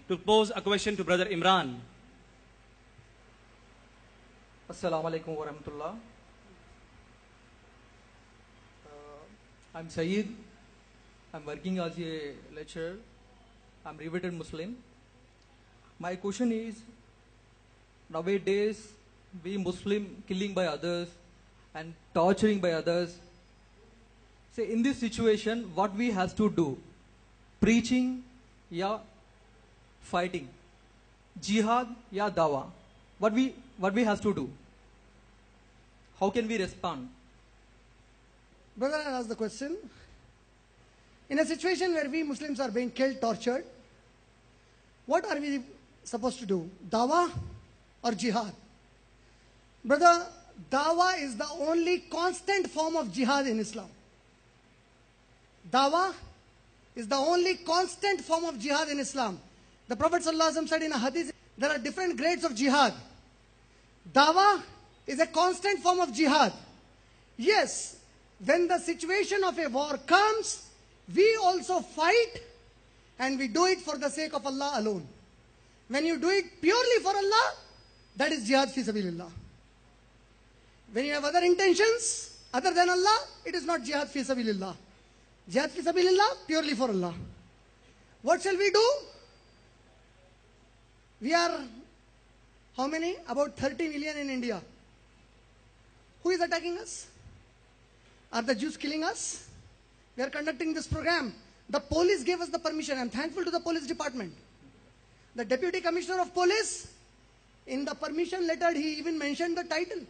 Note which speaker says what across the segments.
Speaker 1: to pose a question to Brother Imran.
Speaker 2: Assalamu alaikum wa rahmatullah. I'm Saeed. I'm working as a lecturer. I'm reverted Muslim. My question is, nowadays we Muslim killing by others and torturing by others. Say in this situation, what we have to do? Preaching, ya fighting? Jihad, ya dawa? What we have to do? How can we respond?
Speaker 3: Brother, I'll ask the question. In a situation where we Muslims are being killed, tortured, what are we supposed to do? Dawah or jihad? Brother, dawah is the only constant form of jihad in Islam. Dawah is the only constant form of jihad in Islam. The Prophet ﷺ said in a hadith, there are different grades of jihad. Dawah is a constant form of jihad. Yes, when the situation of a war comes, we also fight and we do it for the sake of Allah alone. When you do it purely for Allah, that is jihad fi sabilillah. When you have other intentions other than Allah, it is not jihad fi sabilillah. Jihad fi sabilillah, purely for Allah. What shall we do? We are, how many? About 30 million in India. Who is attacking us? Are the Jews killing us? We are conducting this program. The police gave us the permission. I am thankful to the police department. The Deputy Commissioner of Police, in the permission letter, he even mentioned the title.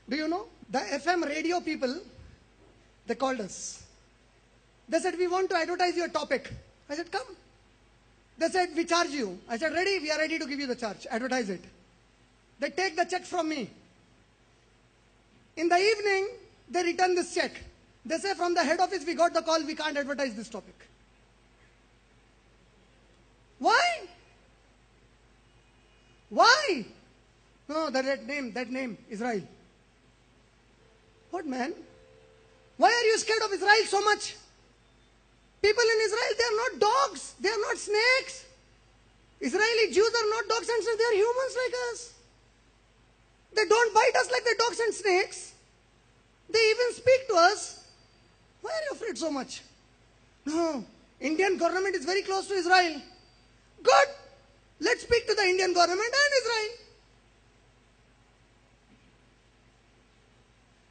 Speaker 3: Do you know? The FM radio people, they called us. They said, we want to advertise your topic. I said, come. They said, we charge you. I said, ready? We are ready to give you the charge. Advertise it. They take the check from me. In the evening, they return this check. They say, from the head office, we got the call, we can't advertise this topic. Why? Why? No, that name, Israel. What, man? Why are you scared of Israel so much? People in Israel, they are not dogs. They are not snakes. Israeli Jews are not dogs and snakes. They are humans like us. They don't bite us like the dogs and snakes. They even speak to us. Why are you afraid so much? No, Indian government is very close to Israel. Good. Let's speak to the Indian government and Israel.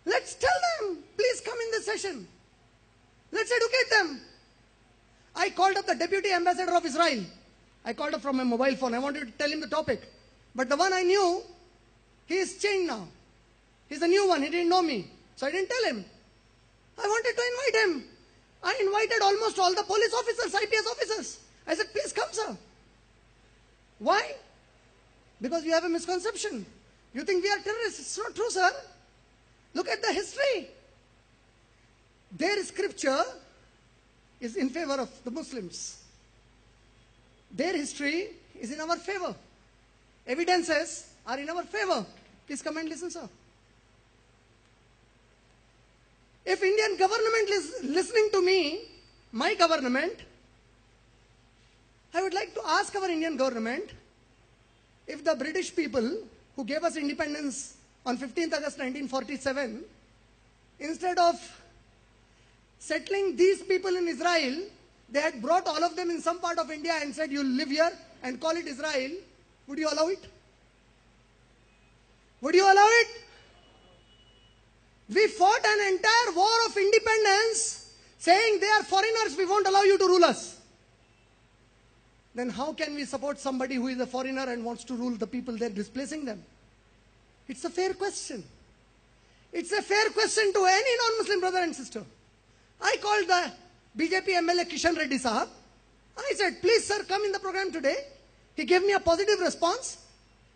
Speaker 3: Let's tell them, please come in this session. Let's educate them. I called up the Deputy Ambassador of Israel. I called up from my mobile phone. I wanted to tell him the topic. But the one I knew, he is changed now. He's a new one. He didn't know me. So I didn't tell him. I wanted to invite him. I invited almost all the police officers, IPS officers. I said, please come, sir. Why? Because you have a misconception. You think we are terrorists. It's not true, sir. Look at the history. Their scripture is in favor of the Muslims. Their history is in our favor. Evidences are in our favor. Please come and listen, sir. If Indian government is listening to me, my government, I would like to ask our Indian government, if the British people who gave us independence on 15th August 1947, instead of settling these people in Israel, they had brought all of them in some part of India and said, you live here and call it Israel, would you allow it? Would you allow it? We fought an entire war of independence saying they are foreigners, we won't allow you to rule us. Then how can we support somebody who is a foreigner and wants to rule the people there, displacing them? It's a fair question. It's a fair question to any non-Muslim brother and sister. I called the BJP MLA Kishan Reddy Sahab. I said, please sir, come in the program today. He gave me a positive response.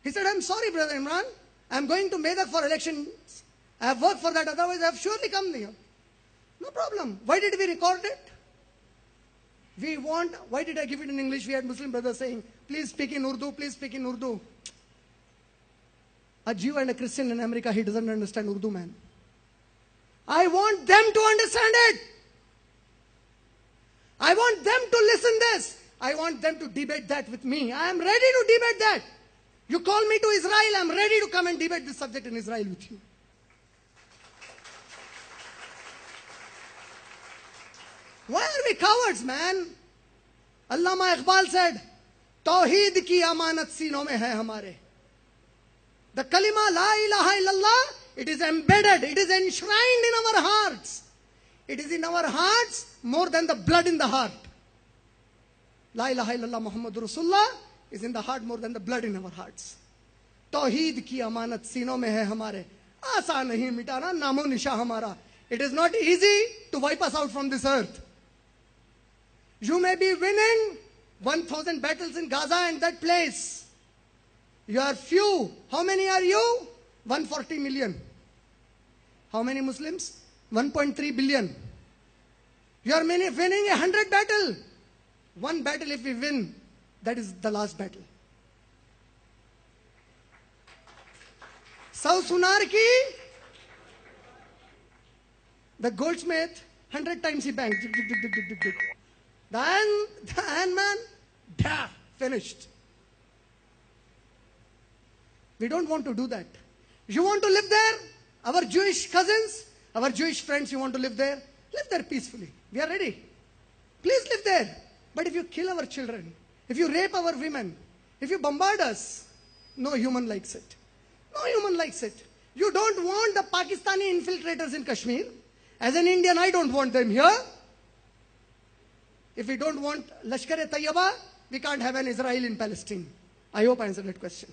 Speaker 3: He said, I'm sorry, Brother Imran. I'm going to Medak for elections. I have worked for that, otherwise I have surely come here. No problem. Why did we record it? Why did I give it in English? We had Muslim brothers saying, please speak in Urdu, please speak in Urdu. A Jew and a Christian in America, he doesn't understand Urdu, man. I want them to understand it. I want them to listen this. I want them to debate that with me. I am ready to debate that. You call me to Israel, I am ready to come and debate this subject in Israel with you. Why are we cowards, man? Allama Iqbal said, Tawheed ki amanat seenon mein hai hamare. The kalima la ilaha illallah, it is embedded, it is enshrined in our hearts. It is in our hearts more than the blood in the heart. La ilaha illallah Muhammadur Rasulullah is in the heart more than the blood in our hearts. Tawheed ki amanat seenon mein hai hamare. Aasa nahi mitana namo nisha hamara. It is not easy to wipe us out from this earth. You may be winning 1,000 battles in Gaza and that place. You are few. How many are you? 140 million. How many Muslims? 1.3 billion. You are winning 100 battles. One battle if we win, that is the last battle. Sau sunar ki, the goldsmith, 100 times he banged. The iron man, finished. We don't want to do that. You want to live there? Our Jewish cousins, our Jewish friends, you want to live there? Live there peacefully. We are ready. Please live there. But if you kill our children, if you rape our women, if you bombard us, no human likes it. No human likes it. You don't want the Pakistani infiltrators in Kashmir. As an Indian, I don't want them here. If we don't want Lashkar-e-Tayyaba, we can't have an Israel in Palestine. I hope I answered that question.